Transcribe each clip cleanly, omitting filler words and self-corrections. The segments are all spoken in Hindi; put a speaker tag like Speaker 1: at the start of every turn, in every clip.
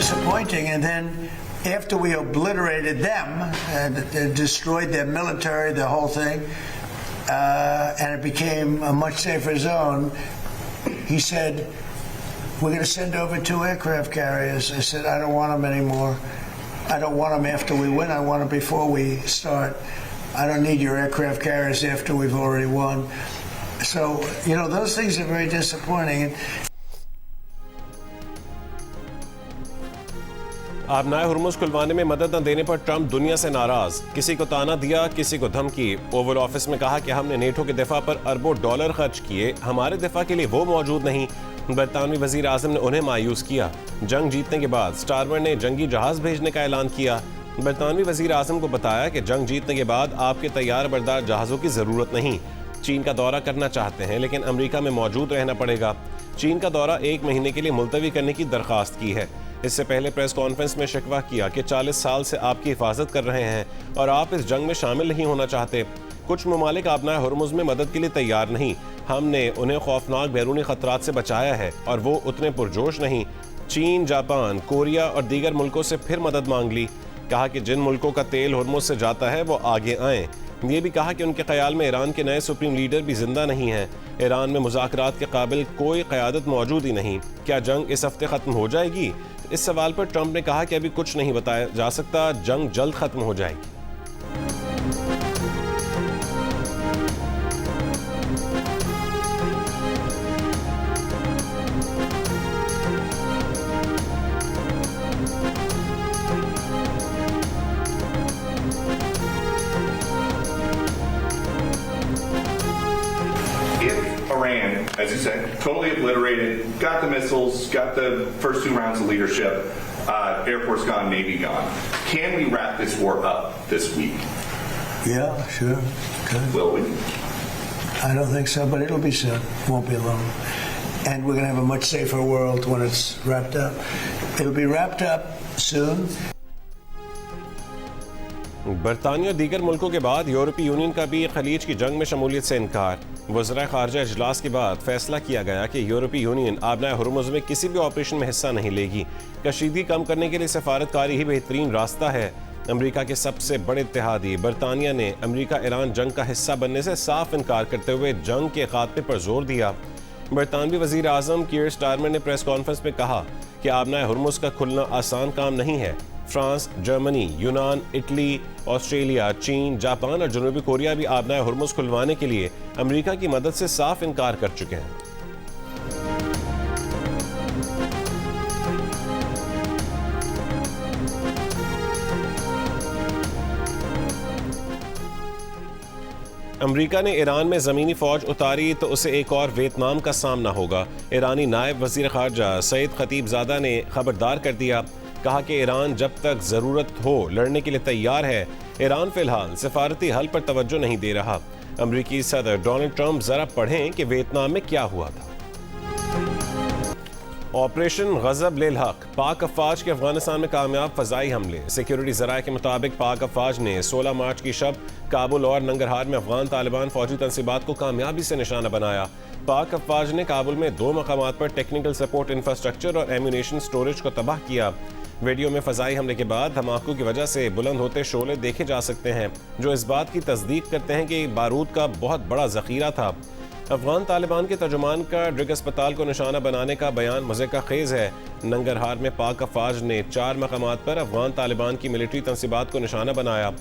Speaker 1: disappointing. And then after we obliterated them and destroyed their military, the whole thing, and it became a much safer zone, he said, we're going to send over 2 aircraft carriers. I said, I don't want them anymore. I don't want them after we win. I want them before we start. I don't need your aircraft carriers after we've already won. So, you know, those things are very disappointing.
Speaker 2: आबनाए Hormuz खुलवाने में मदद न देने पर ट्रंप दुनिया से नाराज, किसी को ताना दिया, किसी को धमकी। ओवल ऑफिस में कहा कि हमने नेटो के दिफा पर अरबों डॉलर खर्च किए, हमारे दिफा के लिए वो मौजूद नहीं। बरतानवी वजीर आज़म ने उन्हें मायूस किया। जंग जीतने के बाद स्टारमर ने जंगी जहाज भेजने का ऐलान किया। बरतानवी वजीर आज़म को बताया कि जंग जीतने के बाद आपके तैयार बरदार जहाज़ों की ज़रूरत नहीं। चीन का दौरा करना चाहते हैं लेकिन अमेरिका में मौजूद रहना पड़ेगा। चीन का दौरा 1 महीने के लिए मुलतवी करने की दरख्वास्त की है। इससे पहले प्रेस कॉन्फ्रेंस में शिकवा किया कि 40 साल से आपकी हिफाजत कर रहे हैं और आप इस जंग में शामिल नहीं होना चाहते। कुछ ममालिक आबनाए हुर्मुज़ में मदद के लिए तैयार नहीं। हमने उन्हें खौफनाक बैरूनी खतरात से बचाया है और वो उतने पुरजोश नहीं। चीन, जापान, कोरिया और दीगर मुल्कों से फिर मदद मांग ली। कहा कि जिन मुल्कों का तेल हुर्मुज़ से जाता है वो आगे आएँ। ये भी कहा कि उनके ख्याल में ईरान के नए सुप्रीम लीडर भी जिंदा नहीं हैं। ईरान में मुज़ाकरात के काबिल कोई क़यादत मौजूद ही नहीं। क्या जंग इस हफ्ते ख़त्म हो जाएगी? इस सवाल पर ट्रंप ने कहा कि अभी कुछ नहीं बताया जा सकता, जंग जल्द ख़त्म हो जाएगी।
Speaker 3: Iran, as you said, totally obliterated, got the missiles, got the first 2 rounds of leadership, Air Force gone, Navy gone. Can we wrap this war up this week?
Speaker 1: Yeah, sure. Good.
Speaker 3: Will we?
Speaker 1: I don't think so, but it'll be soon. Won't be long. And we're going to have a much safer world when it's wrapped up. It'll be wrapped up soon.
Speaker 2: बरतानिया और दीगर मुल्कों के बाद यूरोपीय यूनियन का भी खलीज की जंग में शमूलियत से इनकार। वज़राए ख़ारजा इजलास के बाद फैसला किया गया कि यूरोपीय यूनियन आबनाए हुर्मुज़ में किसी भी ऑपरेशन में हिस्सा नहीं लेगी। कशीदगी कम करने के लिए सफारतकारी ही बेहतरीन रास्ता है। अमेरिका के सबसे बड़े इत्तेहादी बरतानिया ने अमेरिका ईरान जंग का हिस्सा बनने से साफ इनकार करते हुए जंग के खात्मे पर जोर दिया। बरतानवी वज़ीर आज़म कीर स्टारमर ने प्रेस कॉन्फ्रेंस में कहा कि आबनाए हुर्मुज़ का खुलना आसान काम नहीं है। फ्रांस, जर्मनी, यूनान, इटली, ऑस्ट्रेलिया, चीन, जापान और जनूबी कोरिया भी आबनाए हुर्मुज़ खुलवाने के लिए अमेरिका की मदद से साफ इनकार कर चुके हैं। अमेरिका ने ईरान में ज़मीनी फ़ौज उतारी तो उसे एक और वियतनाम का सामना होगा। ईरानी नायब वज़ीर ख़ारजा सईद खतीबज़ादा ने खबरदार कर दिया। कहा कि ईरान जब तक ज़रूरत हो लड़ने के लिए तैयार है। ईरान फ़िलहाल सिफारती हल पर तवज्जो नहीं दे रहा। अमरीकी सदर डोनाल्ड ट्रंप ज़रा पढ़ें कि वियतनाम में क्या हुआ था। ऑपरेशन गज़ब लिल हक, पाक अफ़वाज के अफगानिस्तान में कामयाब फ़ज़ाई हमले। सिक्योरिटी ज़राए के मुताबिक पाक अफ़वाज ने 16 मार्च की शब काबुल और नंगरहार में अफगान तालिबान फ़ौजी तंसीबात को कामयाबी से निशाना बनाया। पाक अफ़वाज ने काबुल में 2 मकामात पर टेक्निकल सपोर्ट इंफ्रास्ट्रक्चर और एम्यूनेशन स्टोरेज को तबाह किया। वीडियो में फ़ज़ाई हमले के बाद धमाकों की वजह से बुलंद होते शोले देखे जा सकते हैं जो इस बात की तस्दीक करते हैं कि बारूद का बहुत बड़ा ज़ख़ीरा था। अफगान तालिबान के तर्जुमान का ड्रिग अस्पताल को निशाना बनाने का बयान मज़े का खेज़ है। नंगरहार में पाक अफ़वाज ने 4 मकामात पर अफगान तालिबान की मिलिट्री तंसीबात को निशाना बनाया।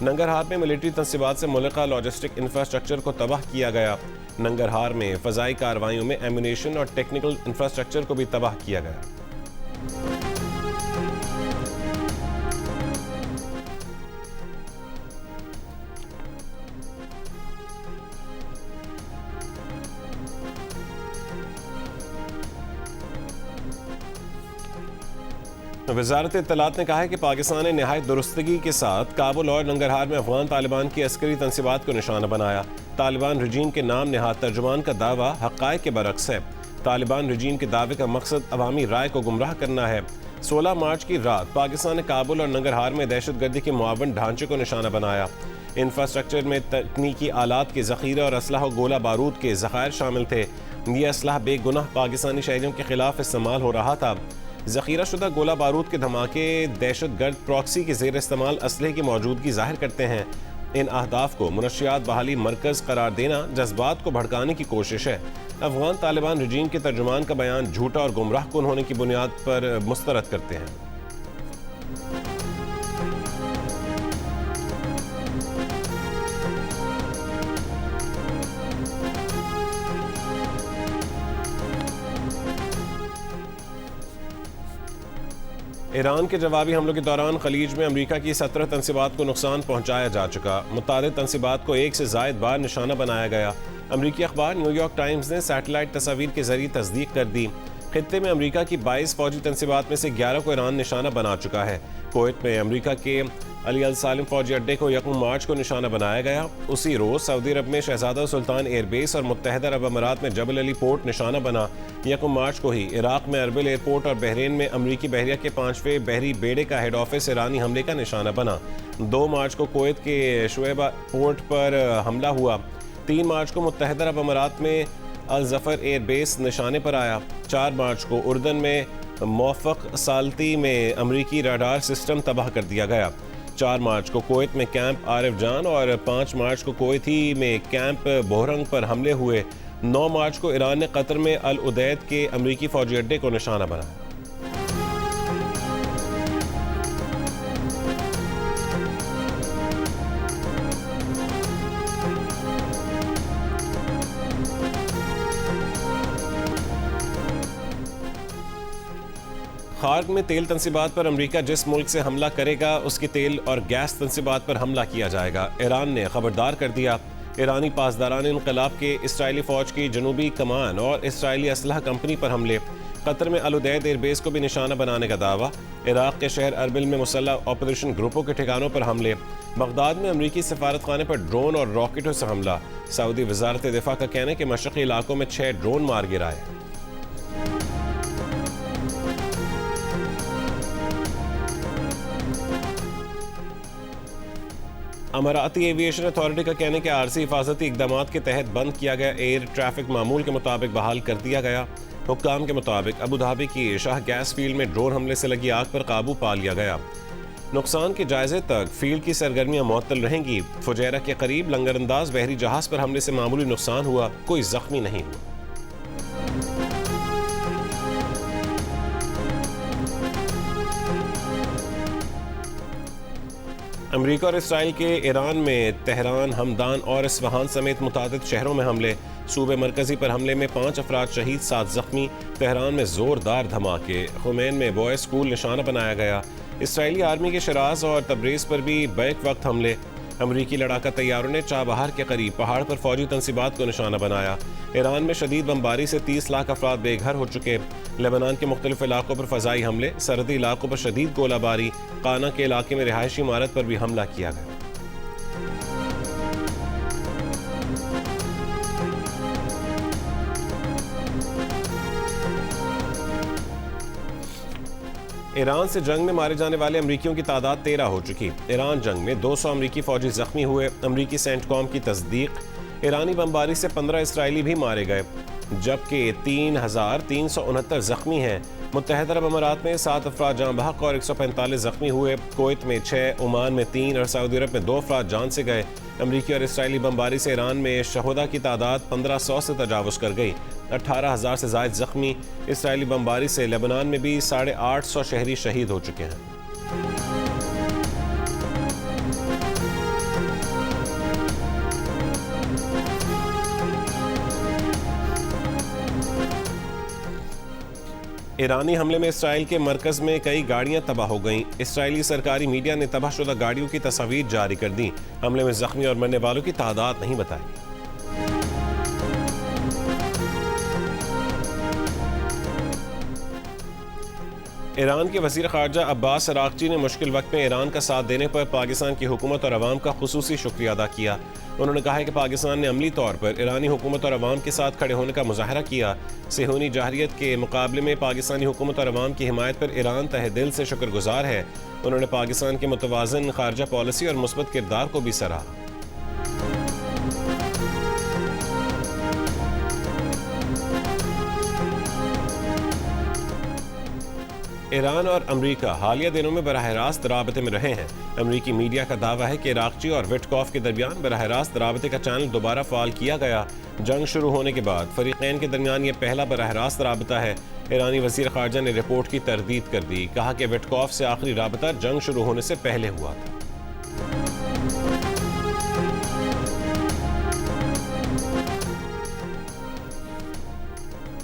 Speaker 2: नंगरहार में मिलिट्री तंसीबात से मुल्का लॉजिस्टिक इंफ्रास्ट्रक्चर को तबाह किया गया। नंगरहार में फ़ज़ाई कार्रवाइयों में एम्यूनेशन और टेक्निकल इंफ्रास्ट्रक्चर को भी तबाह किया गया। वज़ारत इत्तलात ने कहा है कि पाकिस्तान ने नहायत दुरुस्तगी के साथ काबुल और नंगरहार में अफगान तालिबान की अस्करी तंसीबात को निशाना बनाया। तालिबान रजीम के नाम नहाद तर्जुमान का दावा हक़ाइक़ के बरक्स है। तालिबान रजीम के दावे का मकसद अवामी राय को गुमराह करना है। 16 मार्च की रात पाकिस्तान ने काबुल और नंगरहार में दहशतगर्दी के मुआवन ढांचे को निशाना बनाया। इंफ्रास्ट्रक्चर में तकनीकी आलात के ज़ख़ीरे और असलहा और गोला बारूद के ज़ख़ायर शामिल थे। ये असलहा बेगुनाह पाकिस्तानी शहरियों के खिलाफ इस्तेमाल हो रहा था। जखीरा शुदा गोला बारूद के धमाके दहशत गर्द प्रॉक्सी के ज़ेर इस्तेमाल असलहे की मौजूदगी जाहिर करते हैं। इन अहदाफ को मुनशियात बहाली मरकज़ करार देना जज्बात को भड़काने की कोशिश है। अफगान तालिबान रजीम के तर्जुमान का बयान झूठा और गुमराह कुन होने की बुनियाद पर मुस्तरद करते हैं। ईरान के जवाबी हमलों के दौरान खलीज में अमरीका की 17 तनसीबात को नुकसान पहुंचाया जा चुका। मुतादिद तनसीबात को एक से जायद बार निशाना बनाया गया। अमरीकी अखबार न्यूयॉर्क टाइम्स ने सैटेलाइट तस्वीर के जरिए तस्दीक कर दी। खित्ते में अमरीका की 22 फौजी तनसीबात में से 11 को ईरान निशाना बना चुका है। कुवैत में अमरीका के अली अल सालिम फौजी अड्डे को 1 मार्च को निशाना बनाया गया। उसी रोज़ सऊदी अरब में शहजादा सुल्तान एयरबेस और मुत्तहदा अरब अमारात में जबल अली पोर्ट निशाना बना। 1 मार्च को ही इराक में अरबिल एयरपोर्ट और बहरीन में अमरीकी बहरिया के 5वें बहरी बेड़े का हेड ऑफिस ईरानी हमले का निशाना बना। 2 मार्च को कुवैत के शुएबा पोर्ट पर हमला हुआ। 3 मार्च को मुत्तहदा अरब अमारात में अल जफर एयरबेस निशाने पर आया। 4 मार्च को उर्दन में मौफक सालती में अमरीकी रडार सिस्टम तबाह कर दिया गया। 4 मार्च को कुवैत में कैंप आरिफ जान और 5 मार्च को कुवैती में कैंप बोहरंग पर हमले हुए। 9 मार्च को ईरान ने कतर में अल उदैद के अमरीकी फौजी अड्डे को निशाना बनाया। खार्ग में तेल तनसीबात पर अमरीका जिस मुल्क से हमला करेगा उसकी तेल और गैस तनसीबात पर हमला किया जाएगा। ईरान ने खबरदार कर दिया। ईरानी पासदारान इनकलाब के इसराइली फ़ौज की जनूबी कमान और इसराइली असलहा कंपनी पर हमले। कतर में अल उदैद एयरबेस को भी निशाना बनाने का दावा। इराक के शहर अरबिल में मुसल्लह ऑपरेशन ग्रुपों के ठिकानों पर हमले। बगदाद में अमरीकी सफारत खाने पर ड्रोन और रॉकेटों से हमला। सऊदी वजारत दिफा का कहना है कि मशरक़ी इलाकों में 6 ड्रोन मार गिराए। अमाराती एविएशन अथॉरिटी का कहने के आरसी हिफाजती इकदाम के तहत बंद किया गया एयर ट्रैफिक मामूल के मुताबिक बहाल कर दिया गया। हुक्काम के मुताबिक अबू धाबी की शाह गैस फील्ड में ड्रोन हमले से लगी आग पर काबू पा लिया गया। नुकसान के जायजे तक फील्ड की सरगर्मियां मुअत्तल रहेंगी। फुजैरा के करीब लंगरअंदाज बहरी जहाज पर हमले से मामूली नुकसान हुआ, कोई जख्मी नहीं हुआ। अमरीका और इसराइल के ईरान में तेहरान, हमदान और इस्फहान समेत मुतादिद शहरों में हमले। सूबे मरकजी पर हमले में 5 अफराद शहीद, 7 जख्मी। तेहरान में जोरदार धमाके। खुमैन में बॉय स्कूल निशाना बनाया गया। इसराइली आर्मी के शराज और तब्रेज़ पर भी बैक वक्त हमले। अमरीकी लड़ाका तैयारों ने चाबहार के करीब पहाड़ पर फौजी तनसीबात को निशाना बनाया। ईरान में शदीद बमबारी से 30 लाख अफराद बेघर हो चुके। लेबनान के मुख्तलिफ इलाकों पर फ़ज़ाई हमले। सरहदी इलाकों पर शदीद गोलाबारी। काना के इलाके में रिहायशी इमारत पर भी हमला किया गया। ईरान से जंग में मारे जाने वाले अमरीकियों की तादाद 13 हो चुकी। ईरान जंग में 200 अमरीकी फौजी जख्मी हुए। अमरीकी सेंटकॉम की तस्दीक। ईरानी बमबारी से 15 इसराइली भी मारे गए, जबकि 3,369 जख्मी हैं। मुत्तहदा अरब अमारात में 7 अफराद जान बहक और 145 जख्मी हुए। कुवैत में 6, ओमान में 3 और सऊदी अरब में 2 अफराद जान से गए। अमरीकी और इसराइली बमबारी से ईरान में शहुदा की तादाद 1500 से तजावुज़ कर गई। 18,000 से ज़ायद जख्मी। इसराइली बमबारी से लेबनान में भी 850 शहरी शहीद हो चुके हैं। ईरानी हमले में इसराइल के मरकज में कई गाड़ियां तबाह हो गईं। इसराइली सरकारी मीडिया ने तबाहशुदा गाड़ियों की तस्वीर जारी कर दी। हमले में जख्मी और मरने वालों की तादाद नहीं बताई। ईरान के वज़ीर ख़ारजा अब्बास अराग़ची ने मुश्किल वक्त में ईरान का साथ देने पर पाकिस्तान की हुकूमत और अवाम का खुसूसी शुक्रिया अदा किया। उन्होंने कहा है कि पाकिस्तान ने अमली तौर पर ईरानी हुकूमत और अवाम के साथ खड़े होने का मुज़ाहरा किया। सेहूनी जाहरियत के मुकाबले में पाकिस्तानी हुकूमत और अवाम की हिमायत पर ईरान तहे दिल से शुक्रगुजार है। उन्होंने पाकिस्तान की मुतवाज़िन ख़ारजा पॉलिसी और मुस्बत किरदार को भी सराहा। ईरान और अमरीका हालिया दिनों में बराह रास्त राबते में रहे हैं। अमरीकी मीडिया का दावा है कि इराक़ची और विटकॉफ के दरमियान बराह रास्त राबते का चैनल दोबारा फाल किया गया। जंग शुरू होने के बाद फरीक़ैन के दरमियान ये पहला बराह रास्त राबता है। ईरानी वज़ीर ख़ारजा ने रिपोर्ट की तरदीद कर दी, कहा कि विटकॉफ से आखिरी राबता जंग शुरू होने से पहले हुआ था।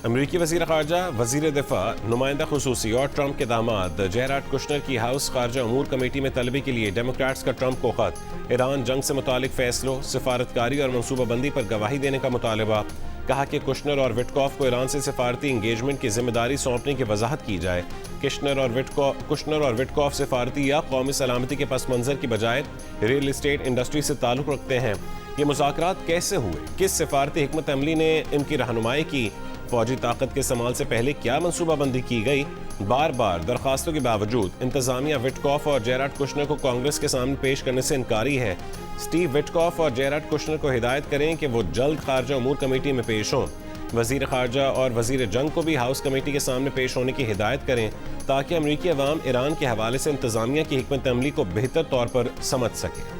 Speaker 2: अमरीकी वज़ीर ख़ारजा, वज़ीर दिफ़ा, नुमाइंदा ख़ुसूसी और ट्रंप के दामाद जेराड कुशनर की हाउस ख़ारजा अमूर कमेटी में तलबी के लिए डेमोक्रेट्स का ट्रंप को ख़त। ईरान जंग से मुतालिक फ़ैसलों, सिफारतकारी और मनसूबाबंदी पर गवाही देने का मुतालबा। कहा कि कुशनर और विटकॉफ को ईरान से सिफारती इंगेजमेंट की जिम्मेदारी सौंपने की वजाहत की जाए। कुशनर और विटकॉफ सिफारती या कौमी सलामती के पस मंज़र की बजाय रियल इस्टेट इंडस्ट्री से ताल्लुक़ रखते हैं। ये मुज़ाकरात कैसे हुए, किस सिफारती हिकमत अमली ने इनकी रहनुमाई की, फौजी ताकत के इस्तेमाल से पहले क्या मनसूबाबंदी की गई। बार बार दरखास्तों के बावजूद इंतजामिया विटकॉफ और जेराड कुशनर को कांग्रेस के सामने पेश करने से इनकारी है। स्टीव विटकॉफ और जेराड कुशनर को हिदायत करें कि वो जल्द खारजा अमूर कमेटी में पेश हों। वजीर खारजा और वजीर जंग को भी हाउस कमेटी के सामने पेश होने की हिदायत करें, ताकि अमरीकी अवाम ईरान के हवाले से इंतजामिया की हिकमत अमली को बेहतर तौर पर समझ सके।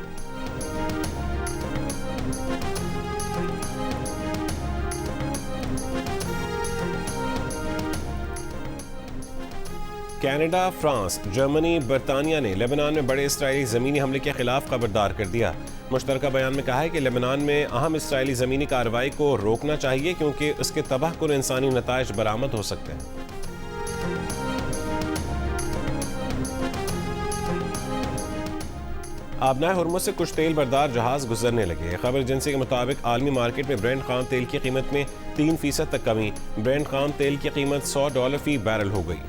Speaker 2: कनाडा, फ्रांस, जर्मनी, बरतानिया ने लेबनान में बड़े इस्राएली ज़मीनी हमले के खिलाफ खबरदार कर दिया। मुश्तरका बयान में कहा है कि लेबनान में अहम इस्राएली ज़मीनी कार्रवाई को रोकना चाहिए, क्योंकि उसके तबाहकुन इंसानी नताइज बरामद हो सकते हैं। आबनाए हुर्मुज़ से कुछ तेल बरदार जहाज गुजरने लगे। खबर एजेंसी के मुताबिक आलमी मार्केट में ब्रेंट खाम तेल की कीमत में 3% तक कमी। ब्रेंट खाम तेल की कीमत $100 फी बैरल हो गई।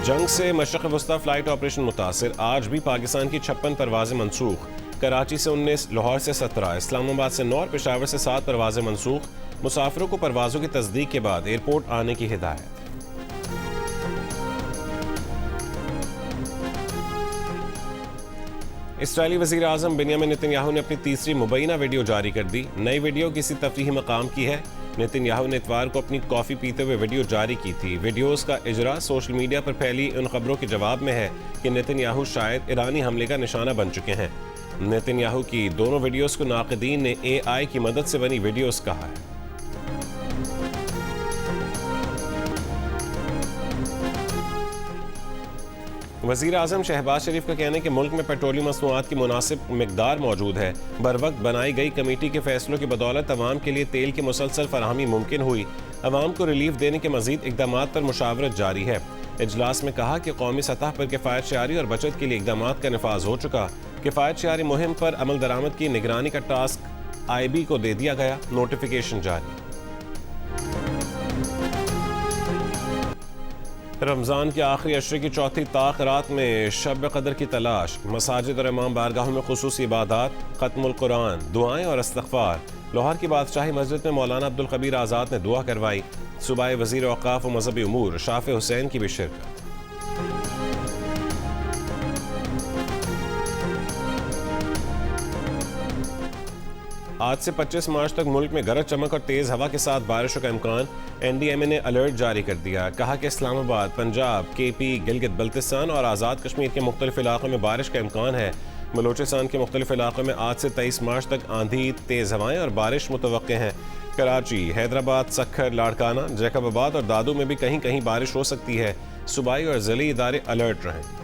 Speaker 2: जंग से मशरक़ वस्ता फ्लाइट ऑपरेशन मुतासिर, आज भी पाकिस्तान की 56 परवाज़ें मनसूख। कराची से 19, लाहौर से 17, इस्लामाबाद से 9 और पेशावर से 7 परवाज़ें मनसूख। मुसाफिरों को परवाज़ों की तस्दीक के बाद एयरपोर्ट आने की हिदायत। इस्राएली वज़ीर आज़म बिन्यामिन नेतन्याहू ने अपनी तीसरी मुबैना वीडियो जारी कर दी। नई वीडियो किसी तफरीही मकाम की है। नेतन्याहू ने इतवार को अपनी कॉफ़ी पीते हुए वीडियो जारी की थी। वीडियोस का इजरा सोशल मीडिया पर फैली उन खबरों के जवाब में है कि नेतन्याहू शायद ईरानी हमले का निशाना बन चुके हैं। नेतन्याहू की दोनों वीडियोस को नाक़दीन ने AI की मदद से बनी वीडियोस कहा है। वज़ीर आज़म शहबाज शरीफ का कहना है कि मुल्क में पेट्रोलियम मसनूआत की मुनासिब मिकदार मौजूद है। बर वक्त बनाई गई कमेटी के फैसलों की बदौलत अवाम के लिए तेल की मुसलसल फराहमी मुमकिन हुई। अवाम को रिलीफ देने के मजीद इकदाम पर मुशावरत जारी है। इजलास में कहा कि कौमी सतह पर किफ़ायत शआरी और बचत के लिए इकदाम का नफाज हो चुका। किफ़ायत शआरी मुहिम पर अमल दरामद की निगरानी का टास्क IB को दे दिया गया। नोटिफिकेशन जारी। रमज़ान के आखिरी अशरे की चौथी ताक रात में शब कदर की तलाश। मसाजिद और इमाम बारगाहों में खुसूसी इबादात, खत्मुल कुरान, दुआएं और इस्तग़फ़ार। लाहौर की बादशाही मस्जिद में मौलाना अब्दुल कबीर आज़ाद ने दुआ करवाई। सूबाई वज़ीर औक़ाफ़ व मज़हबी उमूर शाफ़े हुसैन की भी शिरकत। आज से 25 मार्च तक मुल्क में गरज चमक और तेज़ हवा के साथ बारिशों का इम्कान। NDMA ने अलर्ट जारी कर दिया। कहा कि इस्लामाबाद, पंजाब, KP, गिलगित बल्तिस्तान और आज़ाद कश्मीर के मुख्तलिफ इलाकों में बारिश का इम्कान है। बलूचिस्तान के मुख्तलिफ इलाकों में आज से 23 मार्च तक आंधी, तेज़ हवाएं और बारिश मुतवक्के हैं। कराची, हैदराबाद, सक्खर, लाड़काना, जैकबाबाद और दादू में भी कहीं कहीं बारिश हो सकती है। सूबाई और ज़िली इदारे अलर्ट रहें।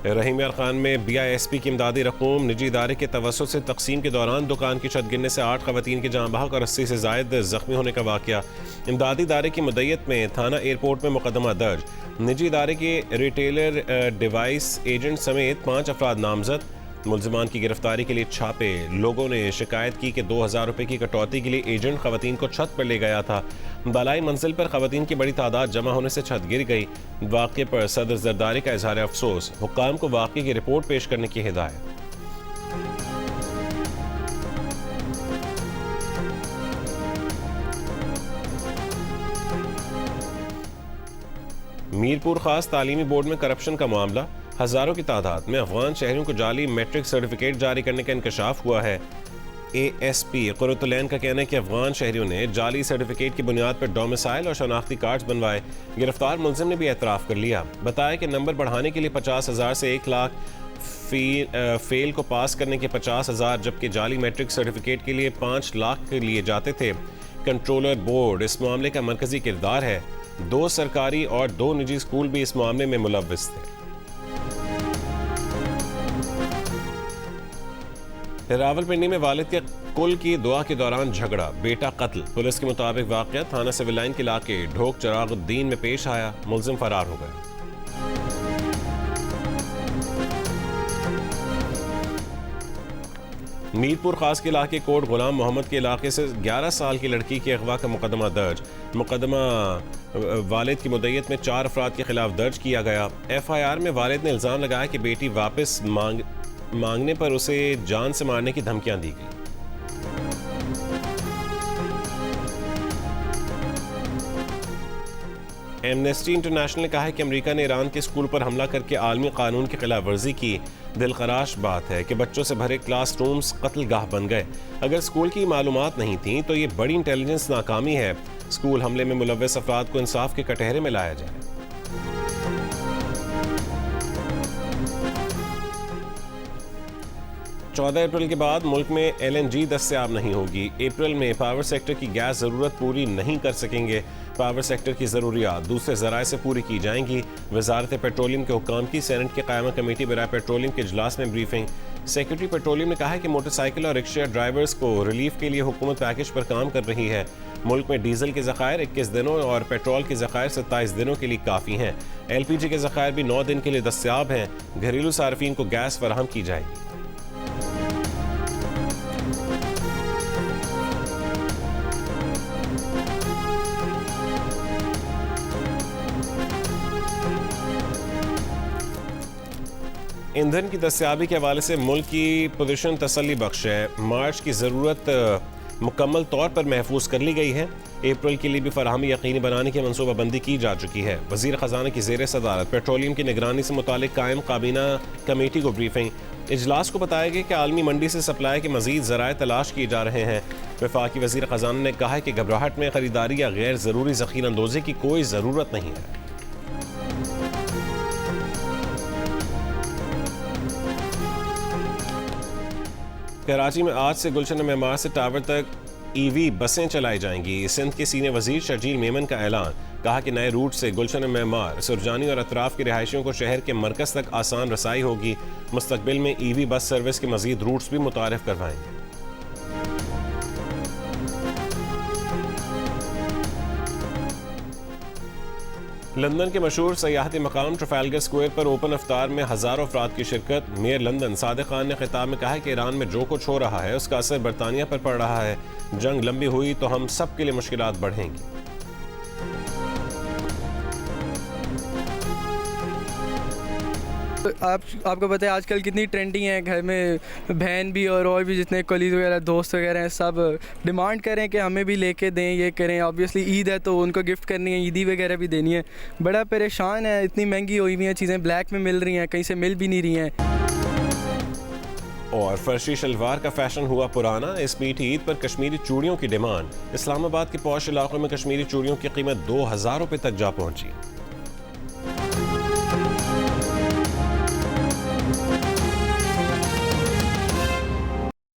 Speaker 2: रहीम यार खान में BISP की इमदादी रकूम निजी इदारे के तवस्सुत से तकसीम के दौरान दुकान की छत गिरने से 8 खवातीन की जान बहक और 80 से ज़ायद ज़ख्मी होने का वाक़या। इमदादी इदारे की मुद्दत में थाना एयरपोर्ट में मुकदमा दर्ज। निजी इदारे के रिटेलर डिवाइस एजेंट समेत 5 अफराद नामजद। मुल्ज़िमान की गिरफ्तारी के लिए छापे। लोगों ने शिकायत की कि 2000 रुपये की कटौती के लिए एजेंट खवातीन को छत पर ले गया था। बालाई मंजिल पर खवातीन की बड़ी तादाद जमा होने से छत गिर गई। वाक़े पर सदर जरदारी का इजहार अफसोस। हुक्काम को वाक़े की रिपोर्ट पेश करने की हिदायत। मीरपुर खास तालीमी बोर्ड में करप्शन का मामला, हजारों की तादाद में अफगान शहरियों को जाली मैट्रिक सर्टिफिकेट जारी करने का इंकशाफ हुआ है। ASP कुर्रतुलैन का कहना है कि अफगान शहरियों ने जाली सर्टिफिकेट की बुनियाद पर डोमिसाइल और शनाख्ती कार्ड्स बनवाए। गिरफ्तार मुलजिम ने भी एतराफ़ कर लिया। बताया कि नंबर बढ़ाने के लिए 50,000 से 1 लाख, फेल को पास करने के 50,000, जबकि जाली मैट्रिक सर्टिफिकेट के लिए 5 लाख के लिए जाते थे। कंट्रोलर बोर्ड इस मामले का मरकजी किरदार है। 2 सरकारी और 2 निजी स्कूल भी इस मामले में मुलव्विस थे। रावलपिंडी में वालिद के कुल की दुआ के दौरान झगड़ा, बेटा कत्ल। पुलिस के मुताबिक वाक़या थाना सिविल लाइन के इलाके ढोक चरागुद्दीन में पेश आया। मुलजिम फरार हो गया। मीरपुर खास के इलाके कोट गुलाम मोहम्मद के इलाके से 11 साल की लड़की के अगवा का मुकदमा दर्ज। मुकदमा वालिद की मुद्दत में 4 अफराद के खिलाफ दर्ज किया गया। FIR में वालिद ने इल्ज़ाम लगाया कि बेटी वापस मांगने पर उसे जान से मारने की धमकियां दी गई। एमनेस्टी इंटरनेशनल ने कहा है कि अमेरिका ने ईरान के स्कूल पर हमला करके आलमी कानून की खिलाफ वर्जी की। दिलखराश बात है कि बच्चों से भरे क्लासरूम्स कत्लगाह बन गए। अगर स्कूल की मालूमात नहीं थी तो ये बड़ी इंटेलिजेंस नाकामी है। स्कूल हमले में मुलव्वस अफराद को इंसाफ के कटहरे में लाया जाए। चौदह अप्रैल के बाद मुल्क में LNG दस्तयाब नहीं होगी। अप्रैल में पावर सेक्टर की गैस ज़रूरत पूरी नहीं कर सकेंगे। पावर सेक्टर की ज़रूरियात दूसरे ज़राए से पूरी की जाएंगी। वजारत पेट्रोलियम के हुक्काम की सेनेट की क़ायमा कमेटी बराए पेट्रोलियम के इजलास में ब्रीफिंग। सेक्रेटरी पेट्रोलियम ने कहा है कि मोटरसाइकिल और रिक्शा ड्राइवर्स को रिलीफ के लिए हुकूमत पैकेज पर काम कर रही है। मुल्क में डीजल के ज़खायर 21 दिनों और पेट्रोल के ज़खायर 27 दिनों के लिए काफ़ी हैं। LPG के ज़खायर भी 9 दिन के लिए दस्तयाब हैं। घरेलू सार्फिन को गैस फराहम की जाएगी। ईंधन की दस्तयाबी के हवाले से मुल्क की पोजीशन तसल्ली बख्श है। मार्च की ज़रूरत मुकम्मल तौर पर महफूज कर ली गई है। अप्रैल के लिए भी फराहमी यकीनी बनाने की मनसूबाबंदी की जा चुकी है। वज़ीर ख़जाना की ज़ेर सदारत पेट्रोलियम की निगरानी से मुतालिक कायम काबीना कमेटी को ब्रीफिंग। इजलास को बताया गया कि आलमी मंडी से सप्लाई के मज़ीद ज़राए तलाश किए जा रहे हैं। वफाकी वज़ीर ख़जाना ने कहा है कि घबराहट में ख़रीदारी या गैर ज़रूरी ज़ख़ीरा अंदोज़ी की कोई ज़रूरत नहीं है। कराची में आज से गुलशन मेमार से टावर तक EV बसें चलाई जाएंगी। सिंध के सीनियर वजीर शर्जील मेमन का ऐलान। कहा कि नए रूट से गुलशन मेमार, सुरजानी और अतराफ के रिहायशियों को शहर के मरकज़ तक आसान रसाई होगी। मुस्तकबिल में EV बस सर्विस के मज़ीद रूट्स भी मुतारिफ करवाएंगे। लंदन के मशहूर सयाहती मकाम ट्रफालगर स्क्वायर पर ओपन अफ्तार में हज़ारों अफराद की शिरकत। मेयर लंदन सादिक खान ने खिताब में कहा कि ईरान में जो कुछ हो रहा है उसका असर बरतानिया पर पड़ रहा है। जंग लंबी हुई तो हम सब के लिए मुश्किलात बढ़ेंगी।
Speaker 4: आपको पता है आजकल कितनी ट्रेंडिंग है। घर में बहन भी और भी जितने कलीग वगैरह दोस्त वगैरह हैं सब डिमांड करें कि हमें भी लेके दें, ये करें। ऑब्वियसली ईद है तो उनको गिफ्ट करनी है, ईदी वगैरह भी देनी है। बड़ा परेशान है, इतनी महंगी हुई हुई हैं चीज़ें, ब्लैक में मिल रही हैं, कहीं से मिल भी नहीं रही हैं।
Speaker 2: और फर्शी शलवार का फैशन हुआ पुराना। इस मीठी ईद पर कश्मीरी चूड़ियों की डिमांड। इस्लामाबाद के पौश इलाकों में कश्मीरी चूड़ियों की कीमत 2000 रुपये तक जा पहुंची।